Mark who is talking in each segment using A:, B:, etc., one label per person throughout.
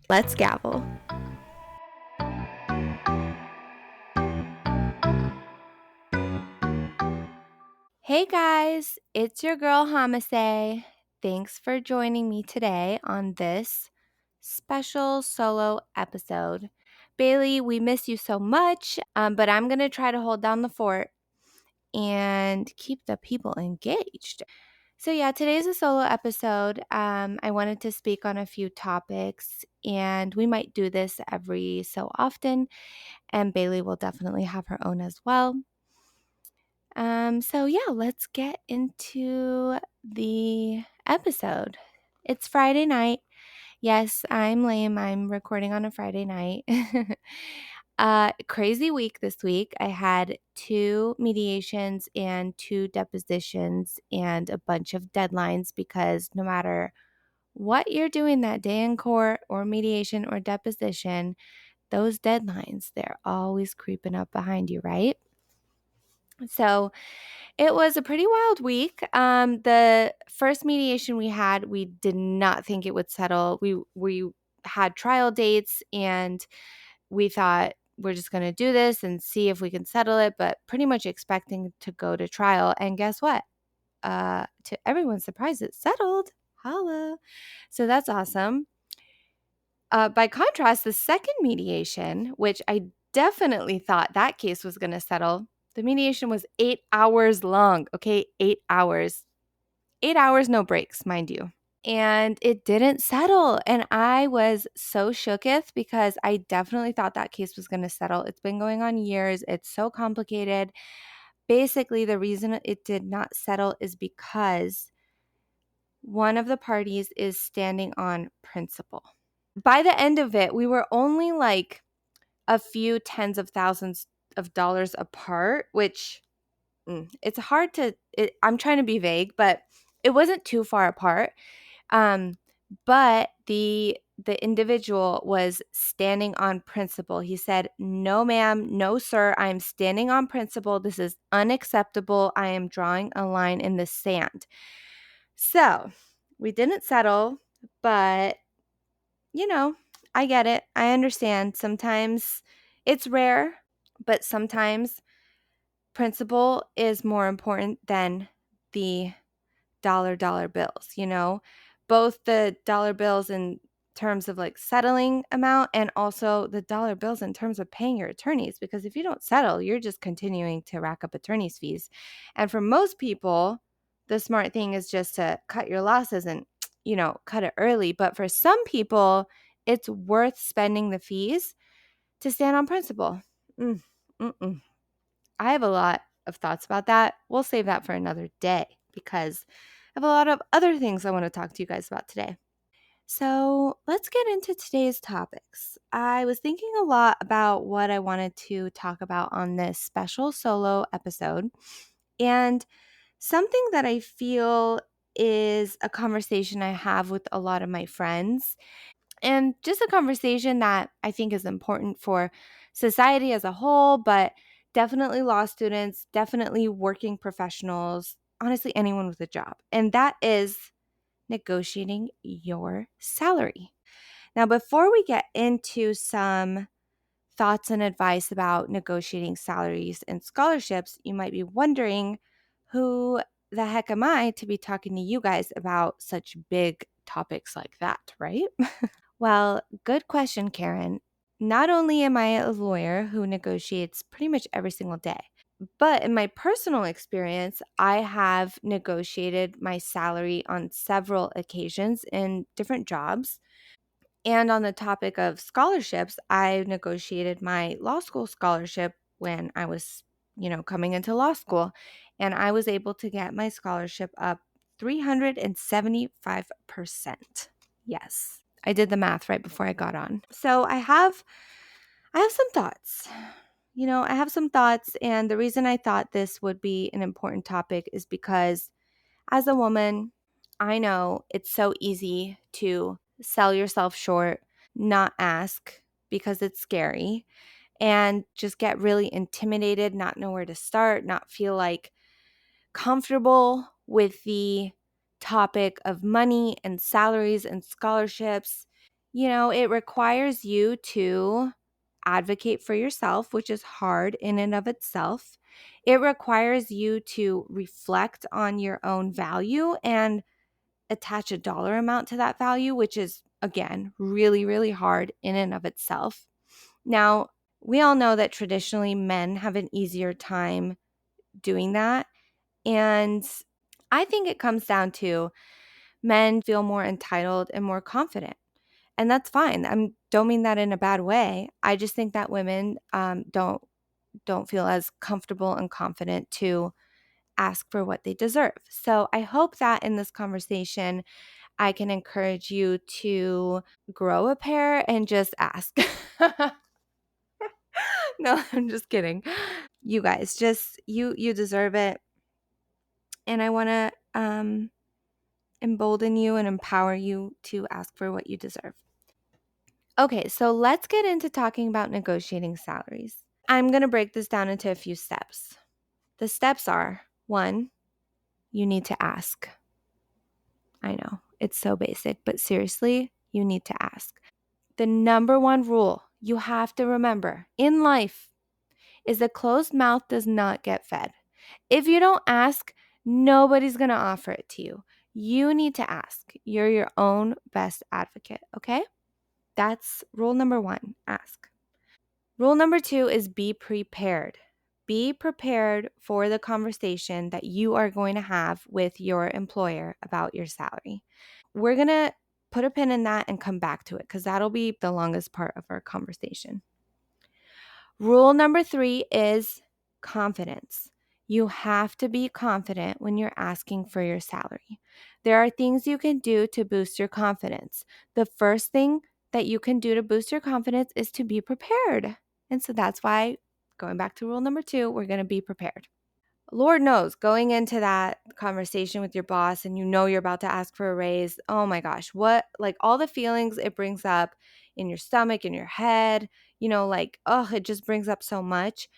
A: Let's gavel. Hey guys, it's your girl Hamaseh. Thanks for joining me today on this special solo episode. Bailey, we miss you so much, but I'm going to try to hold down the fort and keep the people engaged. So, yeah, today's a solo episode. I wanted to speak on a few topics, and we might do this every so often, and Bailey will definitely have her own as well. So yeah, let's get into the episode. It's Friday night. Yes, I'm lame. I'm recording on a Friday night. Crazy week this week. I had 2 mediations and 2 depositions and a bunch of deadlines because no matter what you're doing that day in court or mediation or deposition, those deadlines, they're always creeping up behind you, right? So it was a pretty wild week. The first mediation we had, we did not think it would settle. We had trial dates and we thought we're just going to do this and see if we can settle it, but pretty much expecting to go to trial. And guess what? To everyone's surprise, it settled. Holla. So that's awesome. By contrast, the second mediation, which I definitely thought that case was going to settle, the mediation was 8 hours long. Okay, 8 hours. 8 hours, no breaks, mind you. And it didn't settle. And I was so shooketh because I definitely thought that case was going to settle. It's been going on years. It's so complicated. Basically, the reason it did not settle is because one of the parties is standing on principle. By the end of it, we were only like a few tens of thousands of dollars apart, which it's hard to, I'm trying to be vague, but it wasn't too far apart. But the individual was standing on principle. He said, "No, ma'am, no, sir, I am standing on principle. This is unacceptable. I am drawing a line in the sand." So we didn't settle, but I get it. I understand. Sometimes it's rare, but sometimes principle is more important than the dollar bills, both the dollar bills in terms of like settling amount and also the dollar bills in terms of paying your attorneys. Because if you don't settle, you're just continuing to rack up attorney's fees. And for most people, the smart thing is just to cut your losses and, cut it early. But for some people, it's worth spending the fees to stand on principle. Mm, mm-mm. I have a lot of thoughts about that. We'll save that for another day because I have a lot of other things I want to talk to you guys about today. So let's get into today's topics. I was thinking a lot about what I wanted to talk about on this special solo episode. And something that I feel is a conversation I have with a lot of my friends and just a conversation that I think is important for society as a whole, but definitely law students, definitely working professionals, honestly, anyone with a job. And that is negotiating your salary. Now, before we get into some thoughts and advice about negotiating salaries and scholarships, you might be wondering who the heck am I to be talking to you guys about such big topics like that, right? Well, good question, Karen. Not only am I a lawyer who negotiates pretty much every single day, but in my personal experience, I have negotiated my salary on several occasions in different jobs. And on the topic of scholarships, I negotiated my law school scholarship when I was, coming into law school. And I was able to get my scholarship up 375%. Yes. I did the math right before I got on. So I have some thoughts. I have some thoughts, and the reason I thought this would be an important topic is because as a woman, I know it's so easy to sell yourself short, not ask because it's scary, and just get really intimidated, not know where to start, not feel like comfortable with the topic of money and salaries and scholarships. It requires you to advocate for yourself, which is hard in and of itself. It requires you to reflect on your own value and attach a dollar amount to that value, which is, again, really, really hard in and of itself. Now, we all know that traditionally men have an easier time doing that. And I think it comes down to men feel more entitled and more confident. And that's fine. I don't mean that in a bad way. I just think that women don't feel as comfortable and confident to ask for what they deserve. So I hope that in this conversation, I can encourage you to grow a pair and just ask. No, I'm just kidding. You guys, just you deserve it. And I want to embolden you and empower you to ask for what you deserve. Okay, so let's get into talking about negotiating salaries. I'm going to break this down into a few steps. The steps are: 1, you need to ask. I know, it's so basic, but seriously, you need to ask. The number one rule you have to remember in life is a closed mouth does not get fed. If you don't ask, nobody's going to offer it to you. You need to ask. You're your own best advocate, okay? That's rule number 1, ask. Rule number 2 is be prepared. Be prepared for the conversation that you are going to have with your employer about your salary. We're going to put a pin in that and come back to it because that'll be the longest part of our conversation. Rule number 3 is confidence. You have to be confident when you're asking for your salary. There are things you can do to boost your confidence. The first thing that you can do to boost your confidence is to be prepared. And so that's why, going back to rule number 2, we're going to be prepared. Lord knows, going into that conversation with your boss and you're about to ask for a raise, oh my gosh, like all the feelings it brings up in your stomach, in your head, it just brings up so much.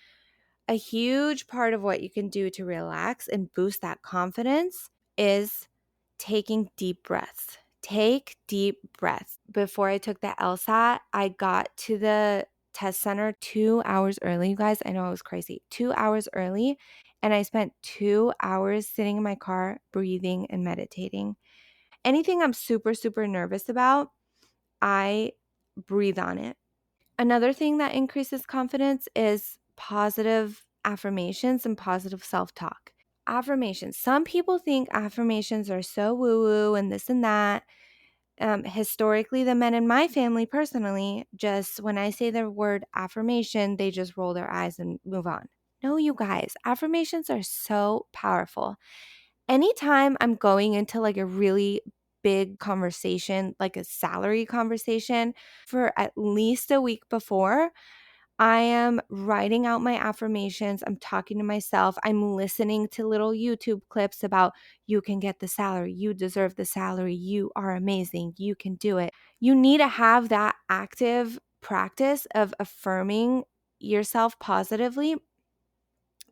A: A huge part of what you can do to relax and boost that confidence is taking deep breaths. Take deep breaths. Before I took the LSAT, I got to the test center 2 hours early. You guys, I know it was crazy. 2 hours early. And I spent 2 hours sitting in my car, breathing and meditating. Anything I'm super, super nervous about, I breathe on it. Another thing that increases confidence is positive affirmations and positive self-talk. Affirmations. Some people think affirmations are so woo-woo and this and that. Historically, the men in my family, personally, just when I say the word affirmation, they just roll their eyes and move on. No, you guys, affirmations are so powerful. Anytime I'm going into like a really big conversation, like a salary conversation, for at least a week before, I am writing out my affirmations. I'm talking to myself. I'm listening to little YouTube clips about you can get the salary. You deserve the salary. You are amazing. You can do it. You need to have that active practice of affirming yourself positively,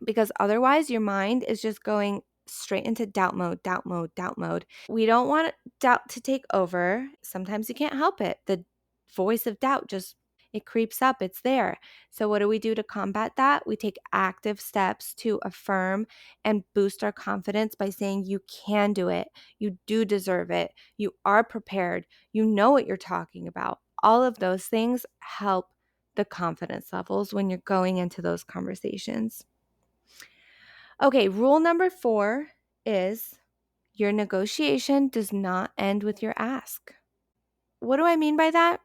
A: because otherwise your mind is just going straight into doubt mode, doubt mode, doubt mode. We don't want doubt to take over. Sometimes you can't help it. The voice of doubt just, it creeps up. It's there. So what do we do to combat that? We take active steps to affirm and boost our confidence by saying you can do it. You do deserve it. You are prepared. You know what you're talking about. All of those things help the confidence levels when you're going into those conversations. Okay, rule number 4 is your negotiation does not end with your ask. What do I mean by that?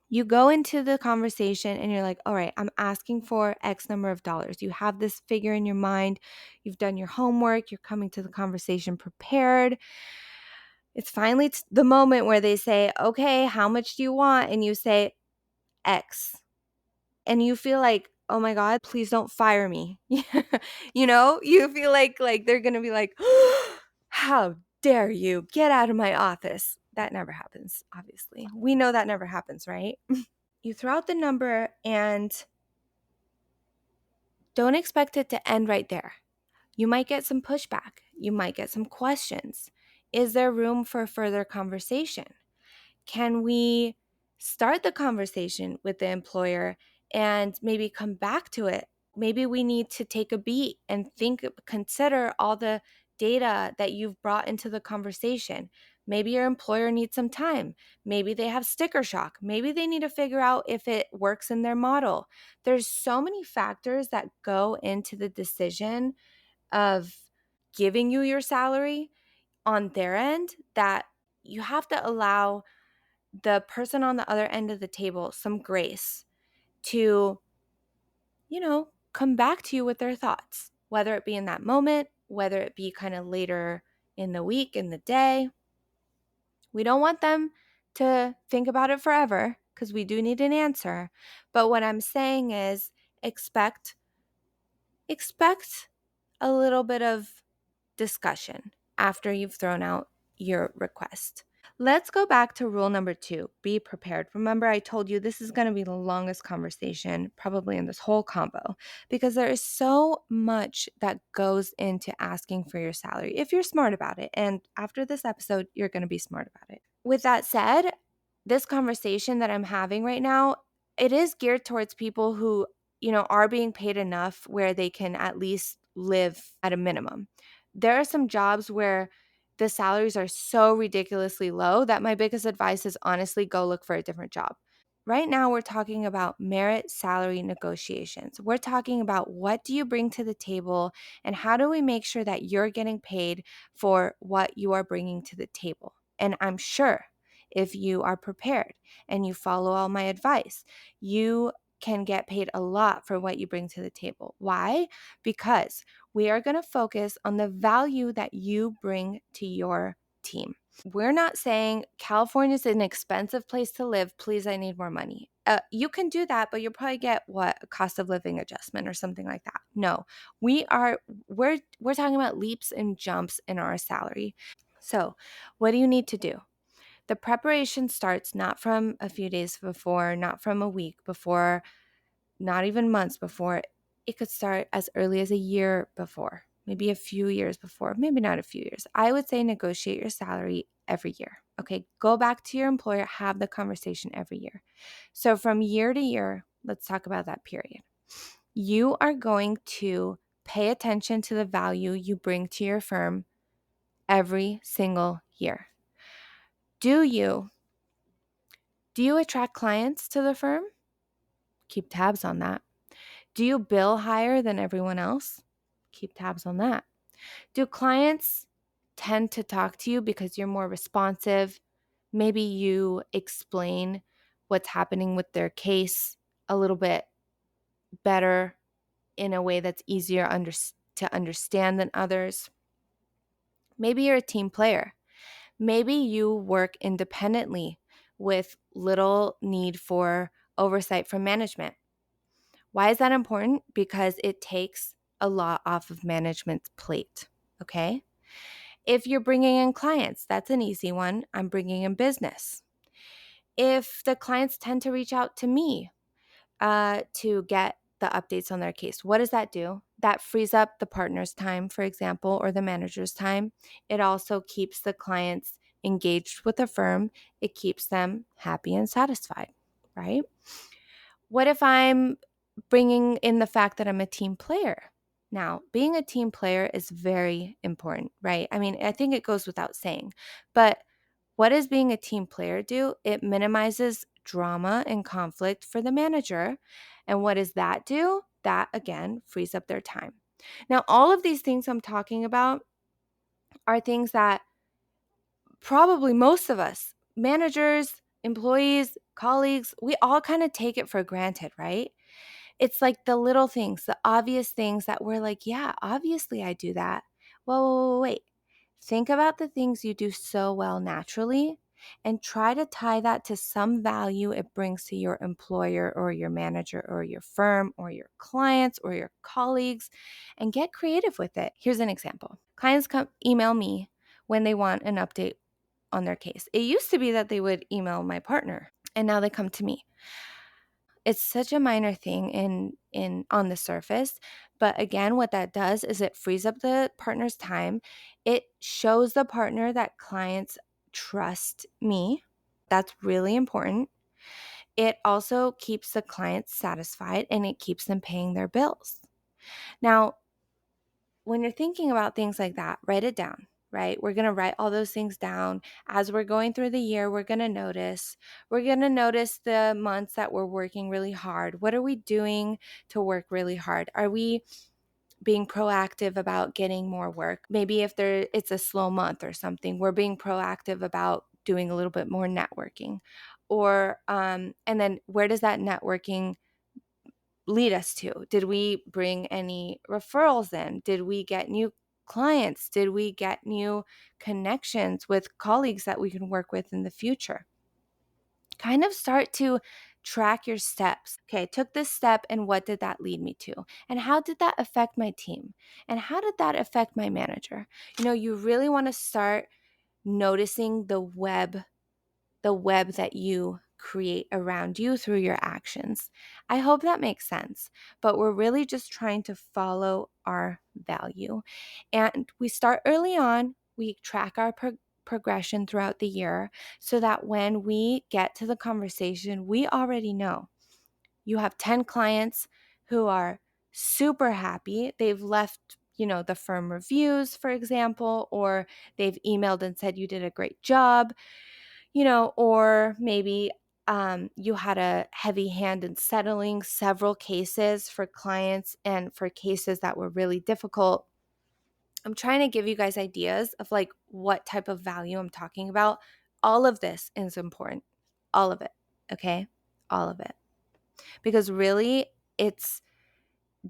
A: You go into the conversation and you're like, all right, I'm asking for X number of dollars. You have this figure in your mind. You've done your homework. You're coming to the conversation prepared. It's finally the moment where they say, okay, how much do you want? And you say X. And you feel like, oh my God, please don't fire me. You feel like they're going to be like, how dare you get out of my office? That never happens, obviously. We know that never happens, right? You throw out the number and don't expect it to end right there. You might get some pushback. You might get some questions. Is there room for further conversation? Can we start the conversation with the employer and maybe come back to it? Maybe we need to take a beat and consider all the data that you've brought into the conversation. Maybe your employer needs some time. Maybe they have sticker shock. Maybe they need to figure out if it works in their model. There's so many factors that go into the decision of giving you your salary on their end that you have to allow the person on the other end of the table some grace to, come back to you with their thoughts, whether it be in that moment, whether it be kind of later in the week, in the day. We don't want them to think about it forever because we do need an answer. But what I'm saying is expect expect a little bit of discussion after you've thrown out your request. Let's go back to rule number 2, be prepared. Remember, I told you this is going to be the longest conversation probably in this whole combo because there is so much that goes into asking for your salary if you're smart about it. And after this episode, you're going to be smart about it. With that said, this conversation that I'm having right now, it is geared towards people who, are being paid enough where they can at least live at a minimum. There are some jobs where the salaries are so ridiculously low that my biggest advice is honestly go look for a different job. Right now, we're talking about merit salary negotiations. We're talking about what do you bring to the table and how do we make sure that you're getting paid for what you are bringing to the table. And I'm sure if you are prepared and you follow all my advice, you can get paid a lot for what you bring to the table. Why? Because we are going to focus on the value that you bring to your team. We're not saying California is an expensive place to live. Please, I need more money. You can do that, but you'll probably get a cost of living adjustment or something like that. No, we're talking about leaps and jumps in our salary. So, what do you need to do? The preparation starts not from a few days before, not from a week before, not even months before. It could start as early as a year before, maybe a few years before, maybe not a few years. I would say negotiate your salary every year. Okay, go back to your employer, have the conversation every year. So from year to year, let's talk about that period. You are going to pay attention to the value you bring to your firm every single year. Do you attract clients to the firm? Keep tabs on that. Do you bill higher than everyone else? Keep tabs on that. Do clients tend to talk to you because you're more responsive? Maybe you explain what's happening with their case a little bit better in a way that's easier to understand than others. Maybe you're a team player. Maybe you work independently with little need for oversight from management. Why is that important? Because it takes a lot off of management's plate, okay? If you're bringing in clients, that's an easy one. I'm bringing in business. If the clients tend to reach out to me to get the updates on their case, what does that do? That frees up the partner's time, for example, or the manager's time. It also keeps the clients engaged with the firm. It keeps them happy and satisfied, right? What if I'm bringing in the fact that I'm a team player? Now, being a team player is very important, right? I mean, I think it goes without saying. But what does being a team player do? It minimizes drama and conflict for the manager. And what does that do? That, again, frees up their time. Now, all of these things I'm talking about are things that probably most of us, managers, employees, colleagues, we all kind of take it for granted, right? It's like the little things, the obvious things that we're like, yeah, obviously I do that. Well, wait. Think about the things you do so well naturally and try to tie that to some value it brings to your employer or your manager or your firm or your clients or your colleagues and get creative with it. Here's an example. Clients email me when they want an update on their case. It used to be that they would email my partner and now they come to me. It's such a minor thing in on the surface, but again, what that does is it frees up the partner's time. It shows the partner that clients trust me That's really important. It also keeps the client satisfied and it keeps them paying their bills. Now, when you're thinking about things like that, write it down, right? We're going to write all those things down. As we're going through the year, we're going to notice. We're going to notice the months that we're working really hard. What are we doing to work really hard? Are we being proactive about getting more work? Maybe if it's a slow month or something, we're being proactive about doing a little bit more networking. Or and then where does that networking lead us to? Did we bring any referrals in? Did we get new clients? Did we get new connections with colleagues that we can work with in the future? Kind of start to track your steps. Okay, I took this step and what did that lead me to? And how did that affect my team? And how did that affect my manager? You really want to start noticing the web that you create around you through your actions. I hope that makes sense, but we're really just trying to follow our value. And we start early on, we track our progression throughout the year so that when we get to the conversation, we already know. You have 10 clients who are super happy. They've left the firm reviews, for example, or they've emailed and said you did a great job. Or maybe you had a heavy hand in settling several cases for clients and for cases that were really difficult. I'm trying to give you guys ideas of like what type of value I'm talking about. All of this is important. All of it. Okay? All of it. Because really, it's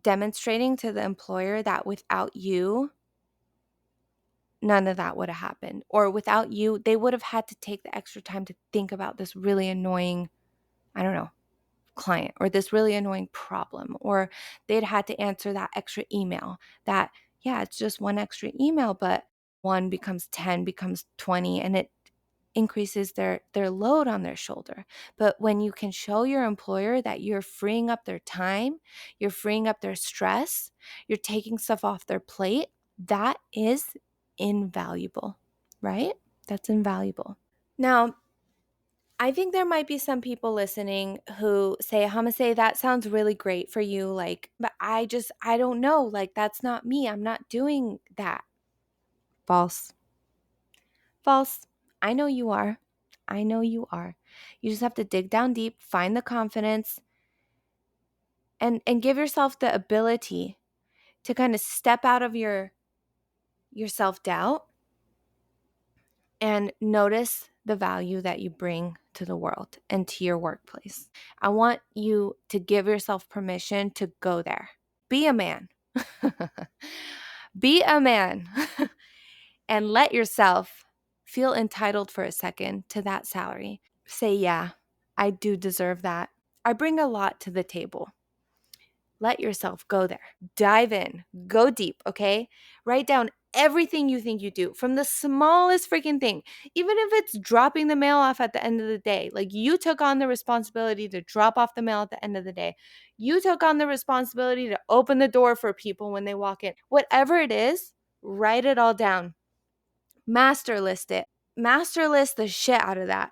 A: demonstrating to the employer that without you, none of that would have happened. Or without you, they would have had to take the extra time to think about this really annoying, I don't know, client or this really annoying problem, or they'd had to answer that extra email that, yeah, it's just one extra email, but one becomes 10, becomes 20, and it increases their load on their shoulder. But when you can show your employer that you're freeing up their time, you're freeing up their stress, you're taking stuff off their plate, that is invaluable, right? That's invaluable. Now, I think there might be some people listening who say, Hamaseh, that sounds really great for you. Like, but I don't know. Like, that's not me. I'm not doing that. False. False. I know you are. I know you are. You just have to dig down deep, find the confidence, and give yourself the ability to kind of step out of your self-doubt and notice the value that you bring to the world and to your workplace. I want you to give yourself permission to go there. Be a man. Be a man and let yourself feel entitled for a second to that salary. Say, yeah, I do deserve that. I bring a lot to the table. Let yourself go there. Dive in. Go deep, okay? Write down everything you think you do, from the smallest freaking thing, even if it's dropping the mail off at the end of the day. Like, you took on the responsibility to drop off the mail at the end of the day. You took on the responsibility to open the door for people when they walk in. Whatever it is, write it all down. Master list it. Master list the shit out of that.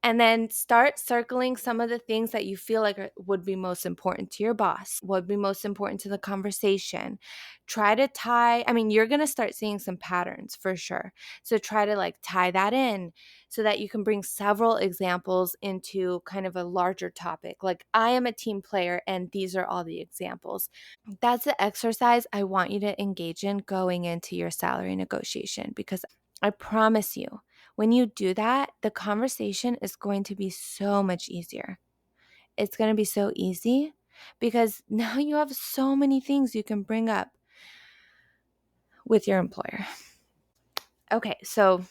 A: And then start circling some of the things that you feel like would be most important to your boss, would be most important to the conversation. Try to tie, you're going to start seeing some patterns for sure. So try to like tie that in so that you can bring several examples into kind of a larger topic. Like, I am a team player and these are all the examples. That's the exercise I want you to engage in going into your salary negotiation, because I promise you, when you do that, the conversation is going to be so much easier. It's going to be so easy because now you have so many things you can bring up with your employer. Okay, so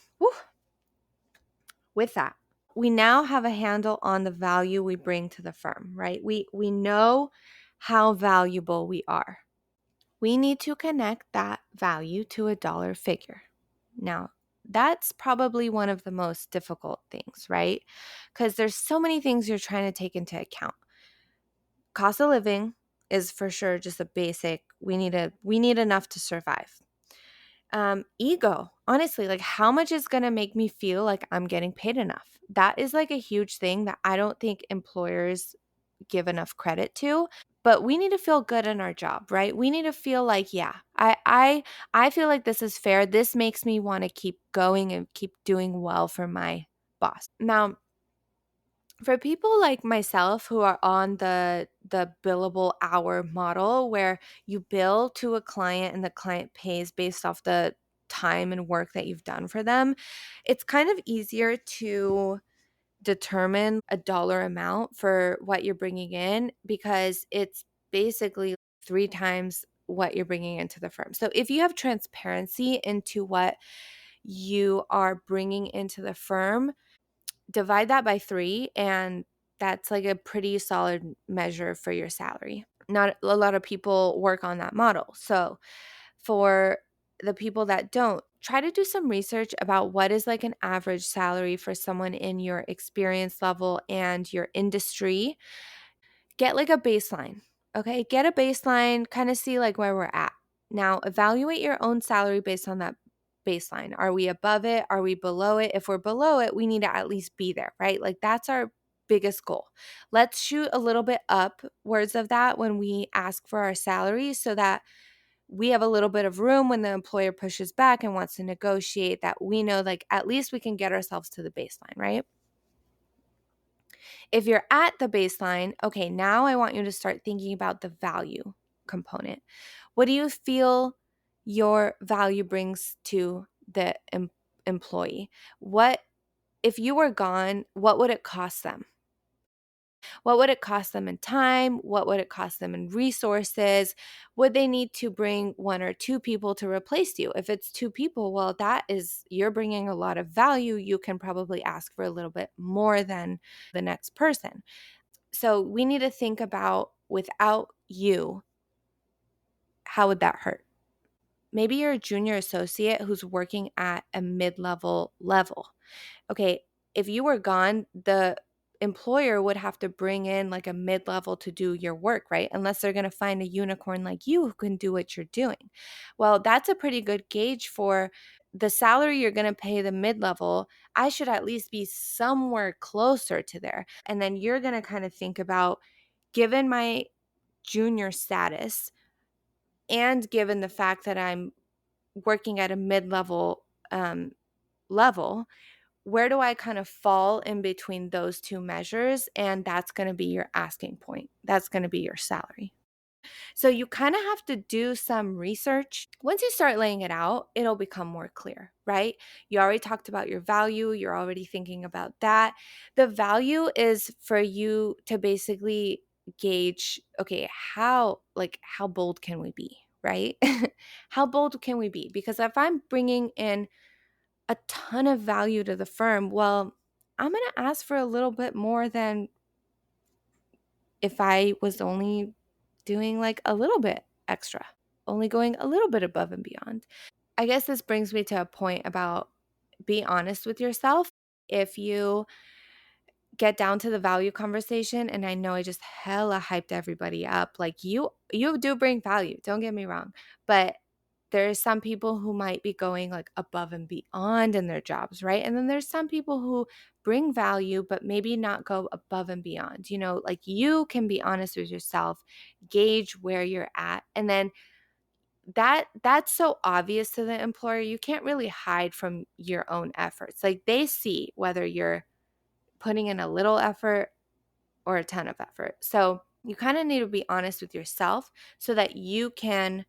A: with that, we now have a handle on the value we bring to the firm, right? We know how valuable we are. We need to connect that value to a dollar figure. Now, that's probably one of the most difficult things, right? Because there's so many things you're trying to take into account. Cost of living is for sure just a basic, we need enough to survive. Ego, honestly, like how much is going to make me feel like I'm getting paid enough? That is like a huge thing that I don't think employers give enough credit to. But we need to feel good in our job, right? We need to feel like, yeah, I feel like this is fair. This makes me want to keep going and keep doing well for my boss. Now, for people like myself who are on the billable hour model where you bill to a client and the client pays based off the time and work that you've done for them, it's kind of easier to determine a dollar amount for what you're bringing in because it's basically 3 times what you're bringing into the firm. So if you have transparency into what you are bringing into the firm, divide that by 3, and that's like a pretty solid measure for your salary. Not a lot of people work on that model. So for the people that don't, try to do some research about what is like an average salary for someone in your experience level and your industry. Get like a baseline. Okay, get a baseline, kind of see like where we're at. Now evaluate your own salary based on that baseline. Are we above it? Are we below it? If we're below it, we need to at least be there, right? Like that's our biggest goal. Let's shoot a little bit upwards of that when we ask for our salary so that we have a little bit of room when the employer pushes back and wants to negotiate, that we know like at least we can get ourselves to the baseline, right? If you're at the baseline, okay, now I want you to start thinking about the value component. What do you feel your value brings to the employee? What if you were gone, what would it cost them? What would it cost them in time? What would it cost them in resources? Would they need to bring 1 or 2 people to replace you? If it's 2 people, well, that is, you're bringing a lot of value. You can probably ask for a little bit more than the next person. So we need to think about, without you, how would that hurt? Maybe you're a junior associate who's working at a mid-level level. Okay, if you were gone, the employer would have to bring in like a mid-level to do your work, right? Unless they're going to find a unicorn like you who can do what you're doing. Well, that's a pretty good gauge for the salary you're going to pay the mid-level. I should at least be somewhere closer to there. And then you're going to kind of think about, given my junior status and given the fact that I'm working at a mid-level level, where do I kind of fall in between those 2 measures? And that's going to be your asking point. That's going to be your salary. So you kind of have to do some research. Once you start laying it out, it'll become more clear, right? You already talked about your value. You're already thinking about that. The value is for you to basically gauge, okay, how bold can we be, right? How bold can we be? Because if I'm bringing in a ton of value to the firm, well, I'm going to ask for a little bit more than if I was only doing like a little bit extra, only going a little bit above and beyond. I guess this brings me to a point about be honest with yourself. If you get down to the value conversation, and I know I just hella hyped everybody up, like you do bring value, don't get me wrong, but there's some people who might be going like above and beyond in their jobs, right? And then there's some people who bring value but maybe not go above and beyond. Like you can be honest with yourself, gauge where you're at, and then that's so obvious to the employer. You can't really hide from your own efforts. Like they see whether you're putting in a little effort or a ton of effort. So you kind of need to be honest with yourself so that you can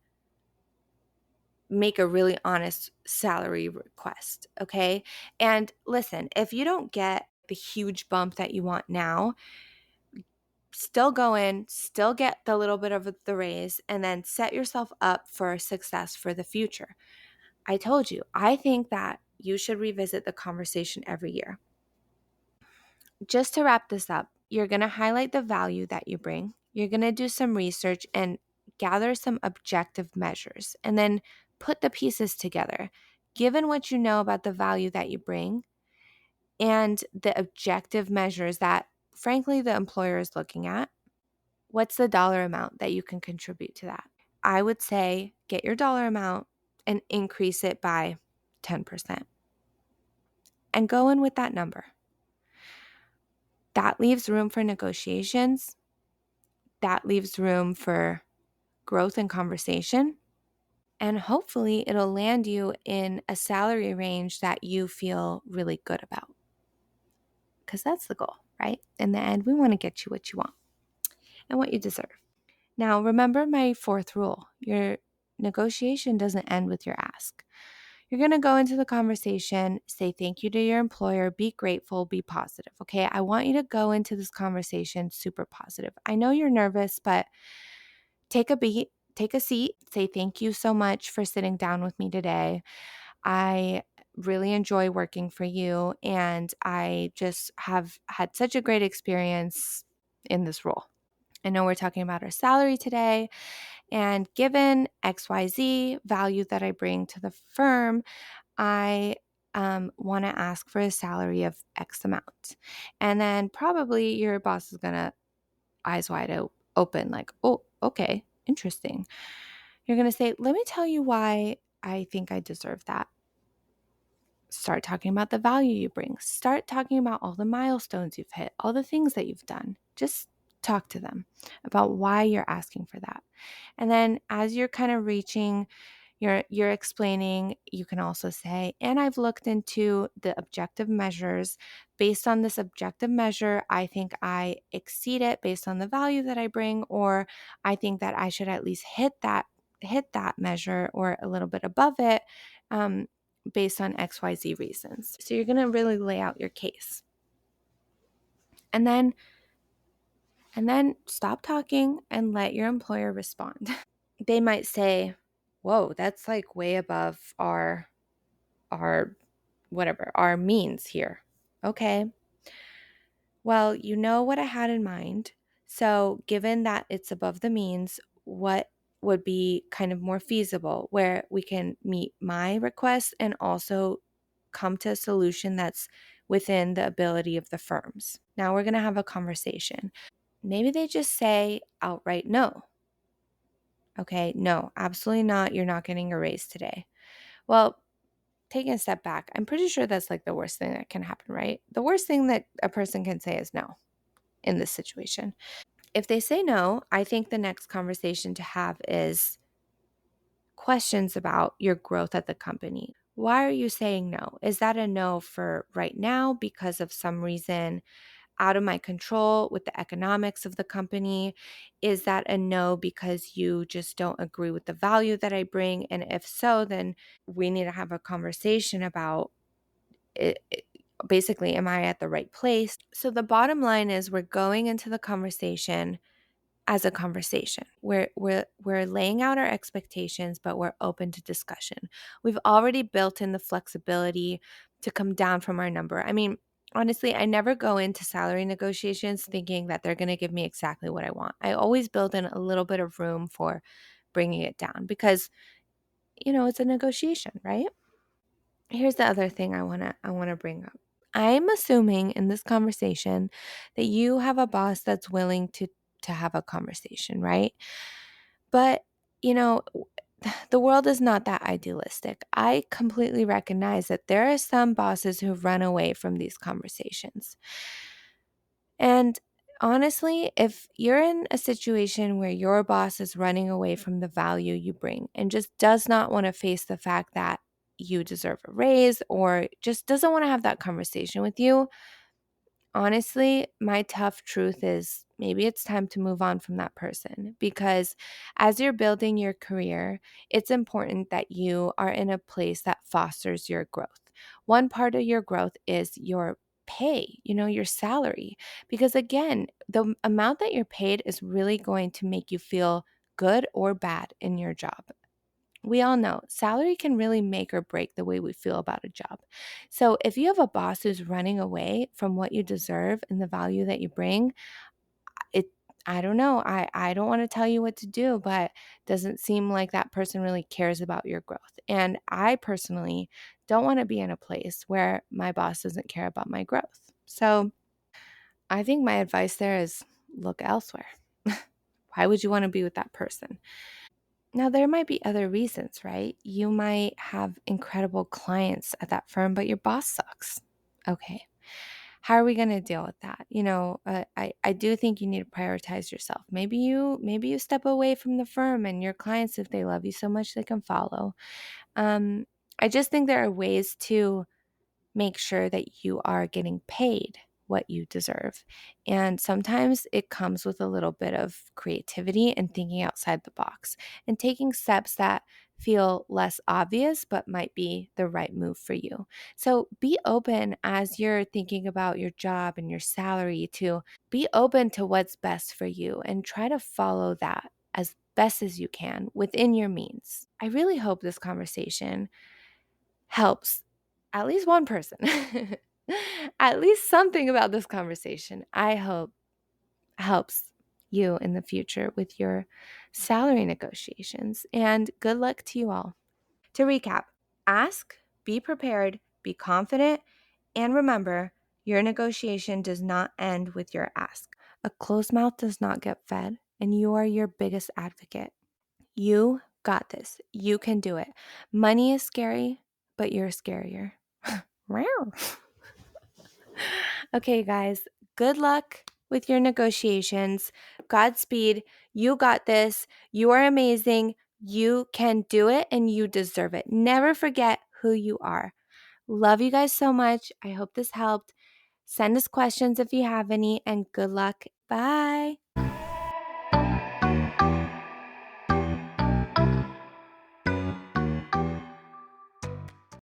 A: make a really honest salary request, okay? And listen, if you don't get the huge bump that you want now, still go in, still get the little bit of the raise, and then set yourself up for success for the future. I told you, I think that you should revisit the conversation every year. Just to wrap this up, you're going to highlight the value that you bring. You're going to do some research and gather some objective measures, and then put the pieces together. Given what you know about the value that you bring and the objective measures that, frankly, the employer is looking at, what's the dollar amount that you can contribute to that? I would say get your dollar amount, and increase it by 10%. And go in with that number. That leaves room for negotiations. That leaves room for growth and conversation. And hopefully it'll land you in a salary range that you feel really good about. Because that's the goal, right? In the end, we want to get you what you want and what you deserve. Now, remember my fourth rule. Your negotiation doesn't end with your ask. You're going to go into the conversation, say thank you to your employer, be grateful, be positive. Okay. I want you to go into this conversation super positive. I know you're nervous, but take a seat, say thank you so much for sitting down with me today. I really enjoy working for you, and I just have had such a great experience in this role. I know we're talking about our salary today, and given XYZ value that I bring to the firm, I want to ask for a salary of X amount. And then probably your boss is going to eyes wide open, like, oh, okay, interesting. You're going to say, let me tell you why I think I deserve that. Start talking about the value you bring. Start talking about all the milestones you've hit, all the things that you've done. Just talk to them about why you're asking for that. And then as you're kind of reaching, you're explaining, you can also say, and I've looked into the objective measures. Based on this objective measure, I think I exceed it based on the value that I bring, or I think that I should at least hit that measure or a little bit above it, based on XYZ reasons. So you're going to really lay out your case. And then stop talking and let your employer respond. They might say, whoa, that's like way above our whatever, our means here. Okay. Well, you know what I had in mind. So given that it's above the means, what would be kind of more feasible where we can meet my request and also come to a solution that's within the ability of the firms? Now we're going to have a conversation. Maybe they just say outright no. Okay, no, absolutely not. You're not getting a raise today. Well, taking a step back, I'm pretty sure that's like the worst thing that can happen, right? The worst thing that a person can say is no in this situation. If they say no, I think the next conversation to have is questions about your growth at the company. Why are you saying no? Is that a no for right now because of some reason out of my control with the economics of the company? Is that a no because you just don't agree with the value that I bring? And if so, then we need to have a conversation about basically, am I at the right place? So the bottom line is we're going into the conversation as a conversation. We're laying out our expectations, but we're open to discussion. We've already built in the flexibility to come down from our number. I mean, honestly, I never go into salary negotiations thinking that they're going to give me exactly what I want. I always build in a little bit of room for bringing it down because, it's a negotiation, right? Here's the other thing I want to bring up. I'm assuming in this conversation that you have a boss that's willing to have a conversation, right? But, you know, the world is not that idealistic. I completely recognize that there are some bosses who run away from these conversations. And honestly, if you're in a situation where your boss is running away from the value you bring and just does not want to face the fact that you deserve a raise or just doesn't want to have that conversation with you, honestly, my tough truth is maybe it's time to move on from that person, because as you're building your career, it's important that you are in a place that fosters your growth. One part of your growth is your pay, your salary, because again, the amount that you're paid is really going to make you feel good or bad in your job. We all know salary can really make or break the way we feel about a job. So if you have a boss who's running away from what you deserve and the value that you bring, it I don't know. I don't want to tell you what to do, but it doesn't seem like that person really cares about your growth. And I personally don't want to be in a place where my boss doesn't care about my growth. So I think my advice there is look elsewhere. Why would you want to be with that person? Now, there might be other reasons, right? You might have incredible clients at that firm, but your boss sucks. Okay. How are we going to deal with that? I do think you need to prioritize yourself. Maybe you step away from the firm and your clients, if they love you so much, they can follow. Um, I just think there are ways to make sure that you are getting paid what you deserve. And sometimes it comes with a little bit of creativity and thinking outside the box and taking steps that feel less obvious but might be the right move for you. So be open as you're thinking about your job and your salary to be open to what's best for you and try to follow that as best as you can within your means. I really hope this conversation helps at least one person. At least something about this conversation, I hope, helps you in the future with your salary negotiations. And good luck to you all. To recap, ask, be prepared, be confident, and remember your negotiation does not end with your ask. A closed mouth does not get fed, and you are your biggest advocate. You got this. You can do it. Money is scary, but you're scarier. Okay, guys, good luck with your negotiations. Godspeed. You got this. You are amazing. You can do it and you deserve it. Never forget who you are. Love you guys so much. I hope this helped. Send us questions if you have any, and good luck. Bye.